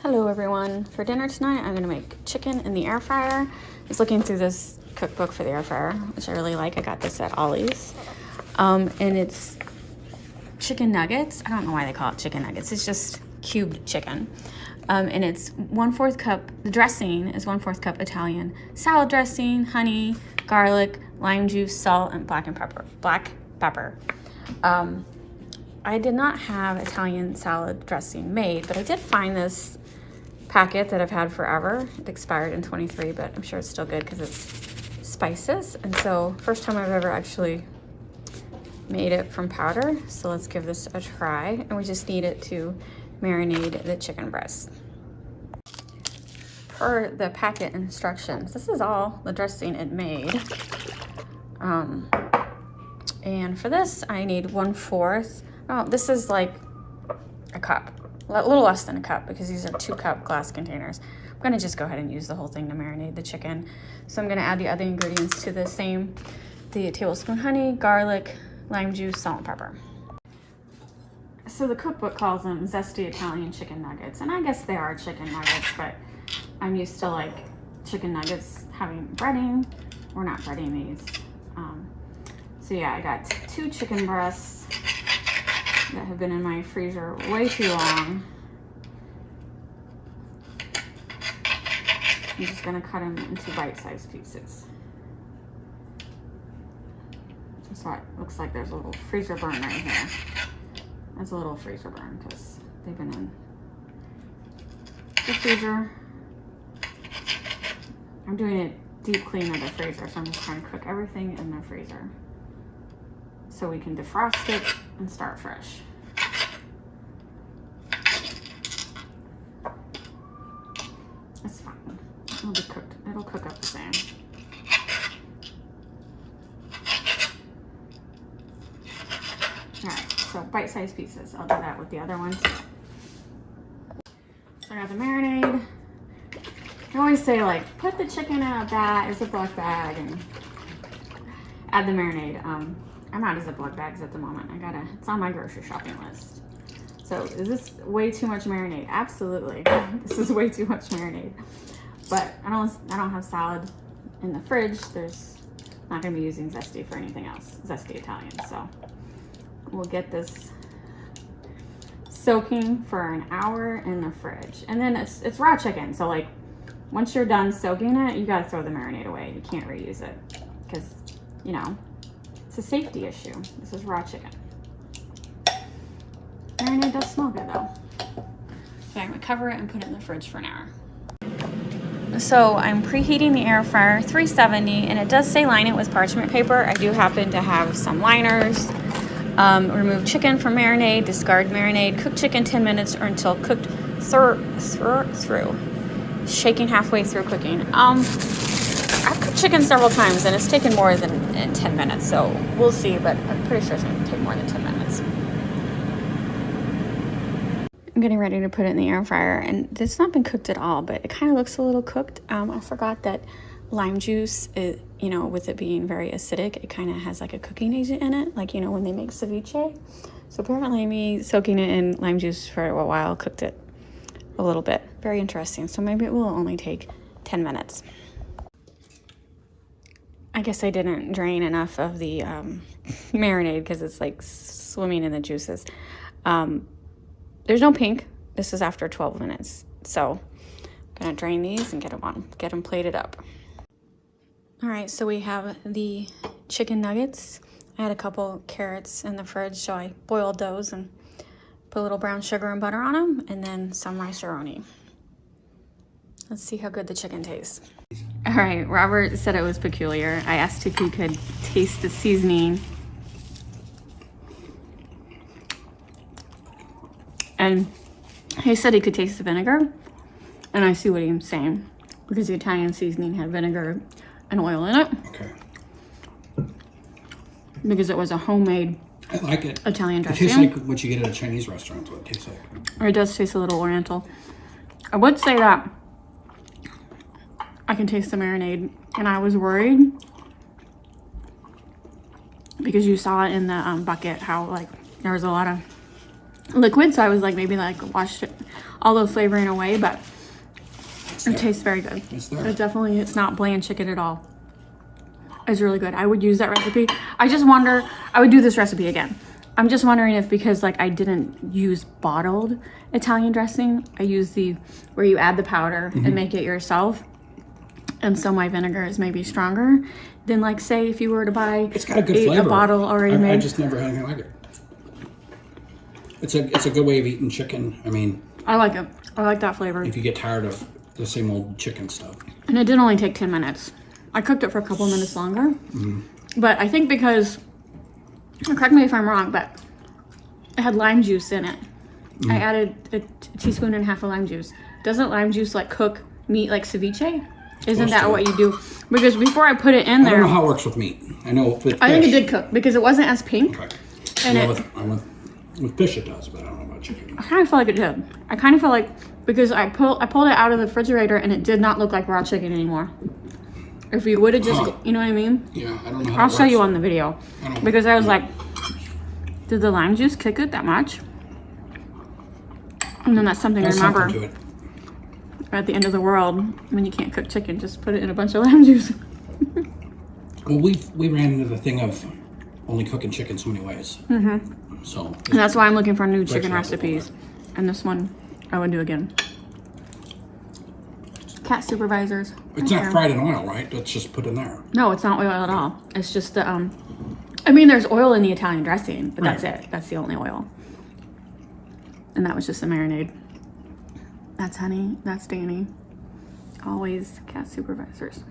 Hello everyone. For dinner tonight, I'm gonna make chicken in the air fryer. I was looking through this cookbook for the air fryer, which I really like. I got this at Ollie's. And it's chicken nuggets. I don't know why they call it chicken nuggets. It's just cubed chicken. And it's 1/4 cup, the dressing is 1/4 cup Italian salad dressing, honey, garlic, lime juice, salt, and black pepper. I did not have Italian salad dressing made, but I did find this packet that I've had forever. It expired in 23, but I'm sure it's still good because it's spices. And so first time I've ever actually made it from powder. So let's give this a try. And we just need it to marinate the chicken breast. Per the packet instructions, this is all the dressing it made. And for this, I need 1/4. Oh, this is like a cup, a little less than a cup because these are 2-cup glass containers. I'm gonna just go ahead and use the whole thing to marinate the chicken. So I'm gonna add the other ingredients to the same, the tablespoon honey, garlic, lime juice, salt, and pepper. So the cookbook calls them zesty Italian chicken nuggets, and I guess they are chicken nuggets, but I'm used to like chicken nuggets having breading. We're not breading these. So yeah, I got 2 chicken breasts that have been in my freezer way too long. I'm just gonna cut them into bite-sized pieces. So it looks like there's a little freezer burn right here. That's a little freezer burn because they've been in the freezer. I'm doing a deep clean of the freezer, so I'm just trying to cook everything in the freezer so we can defrost it and start fresh. It's fine. It'll be cooked. It'll cook up the same. Alright, so bite-sized pieces. I'll do that with the other ones. So I got the marinade. I always say like, put the chicken in a bag, a Ziploc bag, and add the marinade. I'm out of Ziploc bags at the moment. It's on my grocery shopping list. So is this way too much marinade? Absolutely. This is way too much marinade. But I don't have salad in the fridge. There's not gonna be using zesty for anything else. Zesty Italian. So we'll get this soaking for an hour in the fridge. And then it's raw chicken. So like once you're done soaking it, you gotta throw the marinade away. You can't reuse it because, you know, it's a safety issue. This is raw chicken. Marinade does smell good though. So I'm gonna cover it and put it in the fridge for an hour. So I'm preheating the air fryer 370, and it does say line it with parchment paper. I do happen to have some liners. Remove chicken from marinade, discard marinade, cook chicken 10 minutes or until cooked through. Shaking halfway through cooking. I've cooked chicken several times and it's taken more than 10 minutes, so we'll see, but I'm pretty sure it's gonna take more than 10 minutes. I'm getting ready to put it in the air fryer, and it's not been cooked at all, but it kind of looks a little cooked. I forgot that lime juice, you know, with it being very acidic, it kind of has like a cooking agent in it, like, you know, when they make ceviche. So apparently me soaking it in lime juice for a while cooked it a little bit. Very interesting. So maybe it will only take 10 minutes. I guess I didn't drain enough of the marinade because it's like swimming in the juices. There's no pink. This is after 12 minutes. So I'm gonna drain these and get them plated up. All right, so we have the chicken nuggets. I had a couple carrots in the fridge, so I boiled those and put a little brown sugar and butter on them, and then some rice-a-roni. Let's see how good the chicken tastes. All right, Robert said it was peculiar. I asked if he could taste the seasoning. And he said he could taste the vinegar. And I see what he's saying, because the Italian seasoning had vinegar and oil in it. Okay. Because it was a homemade I like it. Italian It dressing. tastes like what you get at a Chinese restaurant, is what it tastes like. Or it does taste a little oriental. I would say that I can taste the marinade, and I was worried because you saw it in the bucket how like there was a lot of liquid, so I was like maybe like washed it, all the flavoring away, but it tastes very good. It's there. It's not bland chicken at all. It's really good. I would use that recipe. I just wonder, I would do this recipe again. I'm just wondering if because like I didn't use bottled Italian dressing, I use where you add the powder and make it yourself. And so my vinegar is maybe stronger than like say if you were to buy It's got a good flavor. a bottle already made. I just never had anything like it. It's a good way of eating chicken. I mean, I like it. I like that flavor. if you get tired of the same old chicken stuff. And it did only take 10 minutes. I cooked it for a couple minutes longer. But I think because, correct me if I'm wrong, but it had lime juice in it. I added a teaspoon and a half of lime juice. Doesn't lime juice like cook meat like ceviche? Isn't that what you do? Because before I put it in I don't there, know how it works with meat. I know with fish. I think it did cook because it wasn't as pink. Okay. And Yeah, it, with fish it does, but I don't know about chicken. I kind of felt like it did. I kind of felt like, because I pulled it out of the refrigerator and it did not look like raw chicken anymore. If you would have just, you know what I mean? Yeah, I don't know how I'll it show you works. on the video. I don't- Because I was like, did the lime juice kick it that much? And then that's something to There's remember. something to it. At the end of the world, when you can't cook chicken, just put it in a bunch of lime juice. Well, we ran into the thing of only cooking chicken so many ways. So And that's why I'm looking for new chicken it up a little recipes. And this one, I would do again. Cat supervisors. it's not fried in oil, right? It's just put in there. No, it's not oil at all. It's just the, I mean, there's oil in the Italian dressing, but that's Right. it. That's the only oil. And that was just a marinade. That's Honey. That's Danny. Always cat supervisors.